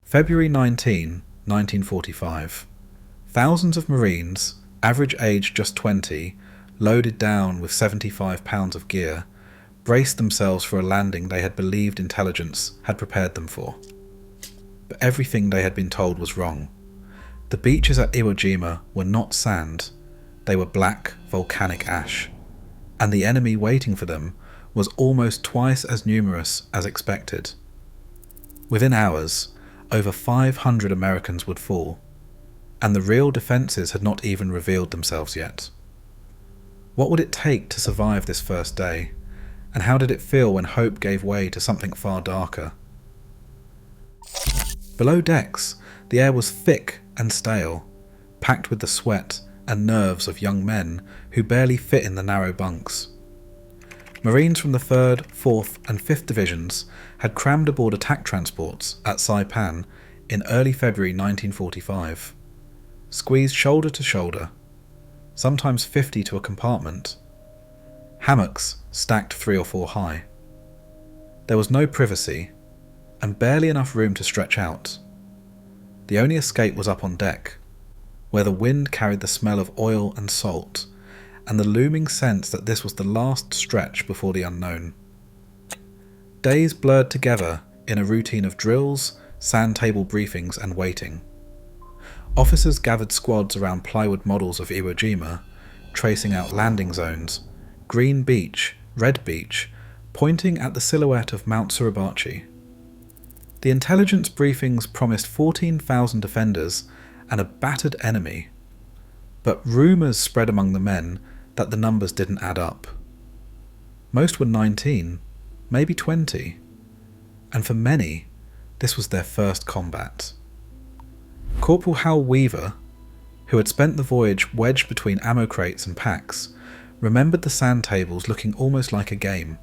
February 19, 1945. Thousands of Marines, average age just 20, loaded down with 75 pounds of gear, braced themselves for a landing they had believed intelligence had prepared them for. But everything they had been told was wrong. The beaches at Iwo Jima were not sand, they were black volcanic ash, and the enemy waiting for them was almost twice as numerous as expected. Within hours, over 500 Americans would fall, and the real defences had not even revealed themselves yet. What would it take to survive this first day, and how did it feel when hope gave way to something far darker? Below decks, the air was thick and stale, packed with the sweat and nerves of young men who barely fit in the narrow bunks. Marines from the 3rd, 4th and 5th Divisions had crammed aboard attack transports at Saipan in early February 1945, squeezed shoulder to shoulder, sometimes 50 to a compartment, hammocks stacked 3 or 4 high. There was no privacy, and barely enough room to stretch out. The only escape was up on deck, where the wind carried the smell of oil and salt, and the looming sense that this was the last stretch before the unknown. Days blurred together in a routine of drills, sand table briefings and waiting. Officers gathered squads around plywood models of Iwo Jima, tracing out landing zones, green beach, red beach, pointing at the silhouette of Mount Suribachi. The intelligence briefings promised 14,000 defenders and a battered enemy, but rumours spread among the men that the numbers didn't add up. Most were 19, maybe 20, and for many, this was their first combat. Corporal Hal Weaver, who had spent the voyage wedged between ammo crates and packs, remembered the sand tables looking almost like a game,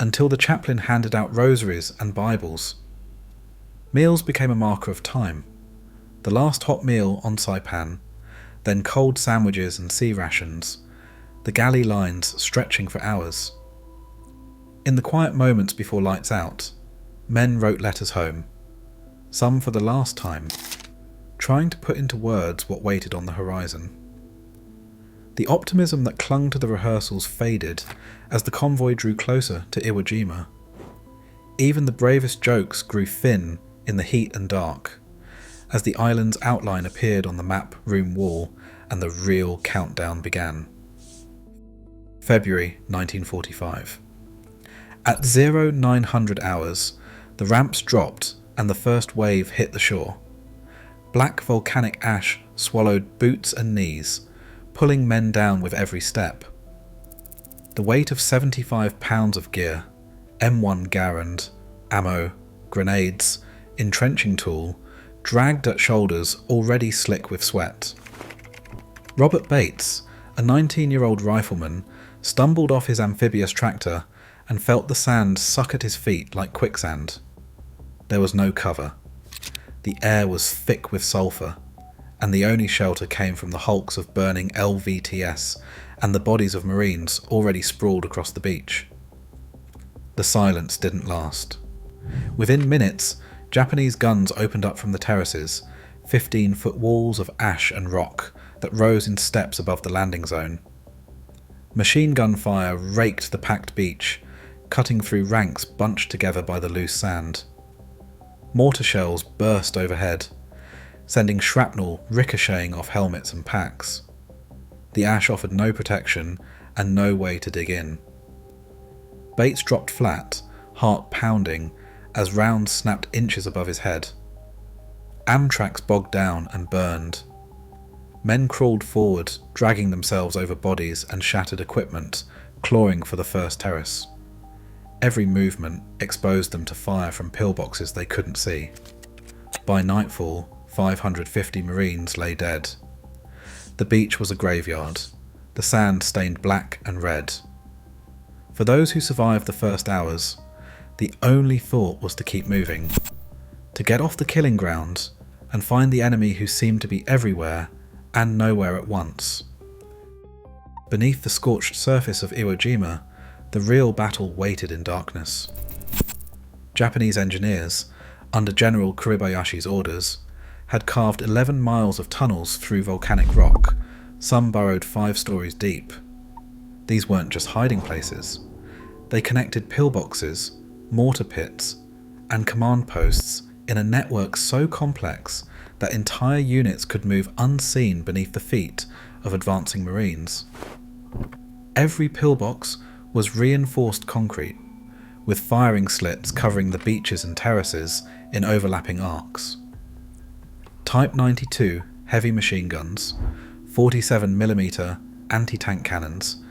until the chaplain handed out rosaries and Bibles. Meals became a marker of time. The last hot meal on Saipan, then cold sandwiches and sea rations, the galley lines stretching for hours. In the quiet moments before lights out, men wrote letters home, some for the last time, trying to put into words what waited on the horizon. The optimism that clung to the rehearsals faded as the convoy drew closer to Iwo Jima. Even the bravest jokes grew thin in the heat and dark, as the island's outline appeared on the map room wall and the real countdown began. February 1945. At 0900 hours, the ramps dropped and the first wave hit the shore. Black volcanic ash swallowed boots and knees, pulling men down with every step. The weight of 75 pounds of gear, M1 Garand, ammo, grenades, entrenching tool, dragged at shoulders already slick with sweat. Robert Bates, a 19-year-old rifleman, stumbled off his amphibious tractor and felt the sand suck at his feet like quicksand. There was no cover. The air was thick with sulphur, and the only shelter came from the hulks of burning LVTS and the bodies of Marines already sprawled across the beach. The silence didn't last. Within minutes, Japanese guns opened up from the terraces, 15-foot walls of ash and rock that rose in steps above the landing zone. Machine gun fire raked the packed beach, cutting through ranks bunched together by the loose sand. Mortar shells burst overhead, sending shrapnel ricocheting off helmets and packs. The ash offered no protection and no way to dig in. Bates dropped flat, heart pounding, as rounds snapped inches above his head. Amtracks bogged down and burned. Men crawled forward, dragging themselves over bodies and shattered equipment, clawing for the first terrace. Every movement exposed them to fire from pillboxes they couldn't see. By nightfall, 550 Marines lay dead. The beach was a graveyard, the sand stained black and red. For those who survived the first hours, the only thought was to keep moving, to get off the killing ground and find the enemy who seemed to be everywhere and nowhere at once. Beneath the scorched surface of Iwo Jima, the real battle waited in darkness. Japanese engineers, under General Kuribayashi's orders, had carved 11 miles of tunnels through volcanic rock, some burrowed 5 stories deep. These weren't just hiding places. They connected pillboxes, mortar pits, and command posts in a network so complex that entire units could move unseen beneath the feet of advancing Marines. Every pillbox was reinforced concrete, with firing slits covering the beaches and terraces in overlapping arcs. Type 92 heavy machine guns, 47mm anti-tank cannons,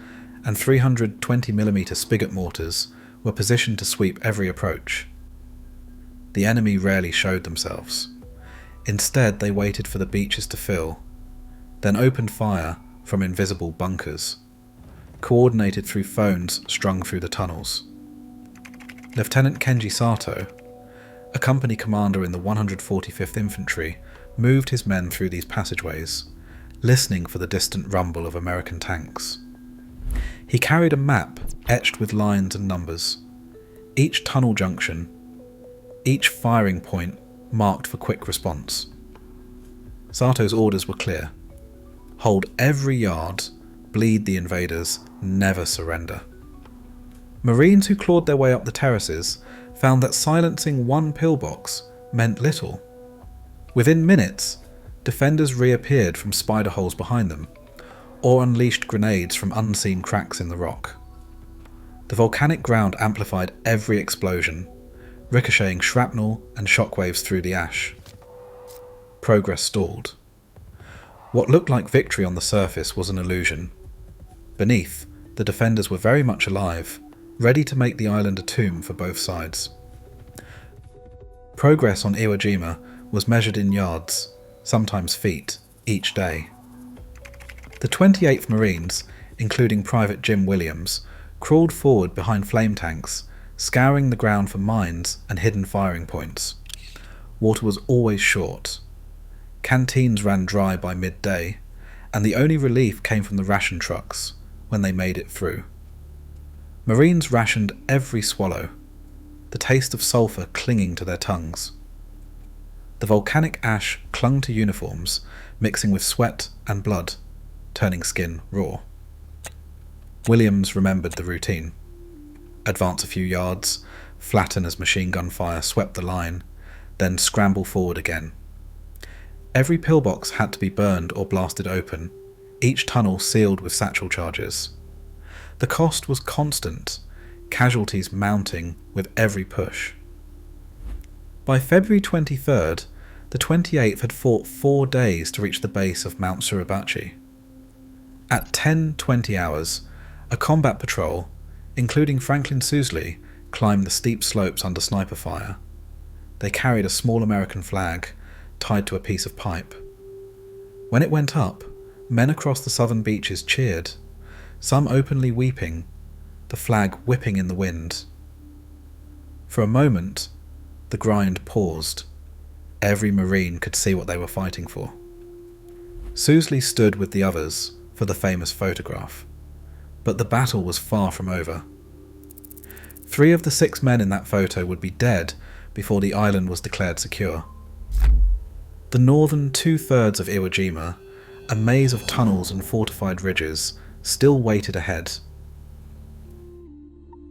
and 320mm spigot mortars were positioned to sweep every approach. The enemy rarely showed themselves. Instead, they waited for the beaches to fill, then opened fire from invisible bunkers, coordinated through phones strung through the tunnels. Lieutenant Kenji Sato, a company commander in the 145th Infantry, moved his men through these passageways, listening for the distant rumble of American tanks. He carried a map etched with lines and numbers, each tunnel junction, each firing point marked for quick response. Sato's orders were clear: hold every yard, bleed the invaders, never surrender. Marines who clawed their way up the terraces found that silencing one pillbox meant little. Within minutes, defenders reappeared from spider holes behind them, or unleashed grenades from unseen cracks in the rock. The volcanic ground amplified every explosion, ricocheting shrapnel and shockwaves through the ash. Progress stalled. What looked like victory on the surface was an illusion. Beneath, the defenders were very much alive, ready to make the island a tomb for both sides. Progress on Iwo Jima was measured in yards, sometimes feet, each day. The 28th Marines, including Private Jim Williams, crawled forward behind flame tanks, scouring the ground for mines and hidden firing points. Water was always short. Canteens ran dry by midday, and the only relief came from the ration trucks when they made it through. Marines rationed every swallow, the taste of sulphur clinging to their tongues. The volcanic ash clung to uniforms, mixing with sweat and blood, turning skin raw. Williams remembered the routine. Advance a few yards, flatten as machine gun fire swept the line, then scramble forward again. Every pillbox had to be burned or blasted open, each tunnel sealed with satchel charges. The cost was constant, casualties mounting with every push. By February 23rd, the 28th had fought 4 days to reach the base of Mount Suribachi. At 10:20 hours, a combat patrol, including Franklin Sousley, climbed the steep slopes under sniper fire. They carried a small American flag tied to a piece of pipe. When it went up, men across the southern beaches cheered, some openly weeping, the flag whipping in the wind. For a moment, the grind paused. Every Marine could see what they were fighting for. Sousley stood with the others for the famous photograph, but the battle was far from over. 3 of the 6 men in that photo would be dead before the island was declared secure. The northern 2/3 of Iwo Jima, a maze of tunnels and fortified ridges, still waited ahead.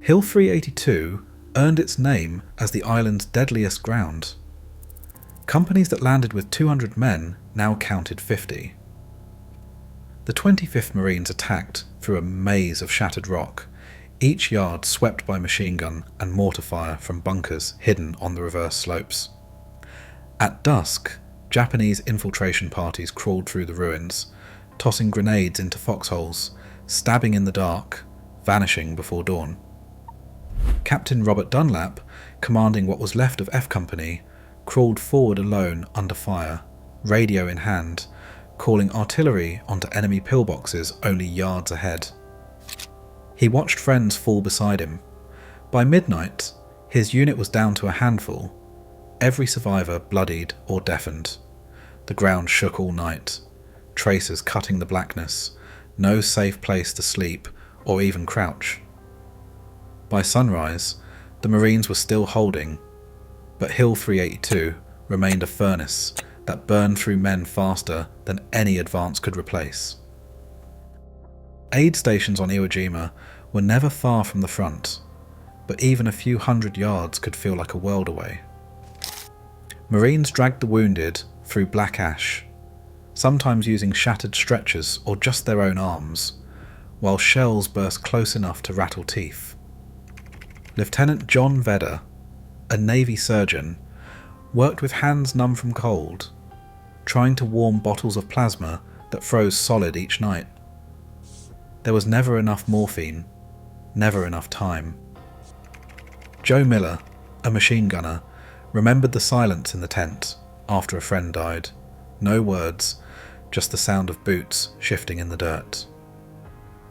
Hill 382 earned its name as the island's deadliest ground. Companies that landed with 200 men now counted 50. The 25th Marines attacked through a maze of shattered rock, each yard swept by machine gun and mortar fire from bunkers hidden on the reverse slopes. At dusk, Japanese infiltration parties crawled through the ruins, tossing grenades into foxholes, stabbing in the dark, vanishing before dawn. Captain Robert Dunlap, commanding what was left of F Company, crawled forward alone under fire, radio in hand, calling artillery onto enemy pillboxes only yards ahead. He watched friends fall beside him. By midnight, his unit was down to a handful, every survivor bloodied or deafened. The ground shook all night, tracers cutting the blackness, no safe place to sleep or even crouch. By sunrise, the Marines were still holding, but Hill 382 remained a furnace that burned through men faster than any advance could replace. Aid stations on Iwo Jima were never far from the front, but even a few hundred yards could feel like a world away. Marines dragged the wounded through black ash, sometimes using shattered stretchers or just their own arms, while shells burst close enough to rattle teeth. Lieutenant John Vedder, a Navy surgeon, worked with hands numb from cold, trying to warm bottles of plasma that froze solid each night. There was never enough morphine, never enough time. Joe Miller, a machine gunner, remembered the silence in the tent after a friend died. No words, just the sound of boots shifting in the dirt.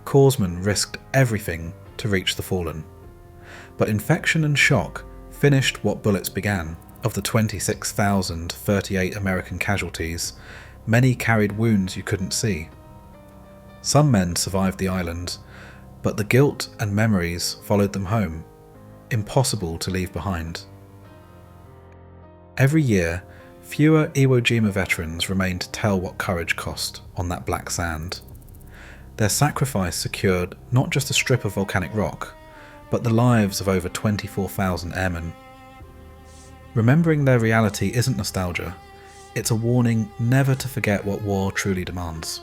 Corpsmen risked everything to reach the fallen. But infection and shock finished what bullets began. Of the 26,038 American casualties, many carried wounds you couldn't see. Some men survived the island, but the guilt and memories followed them home, impossible to leave behind. Every year, fewer Iwo Jima veterans remain to tell what courage cost on that black sand. Their sacrifice secured not just a strip of volcanic rock, but the lives of over 24,000 airmen. Remembering their reality isn't nostalgia, it's a warning never to forget what war truly demands.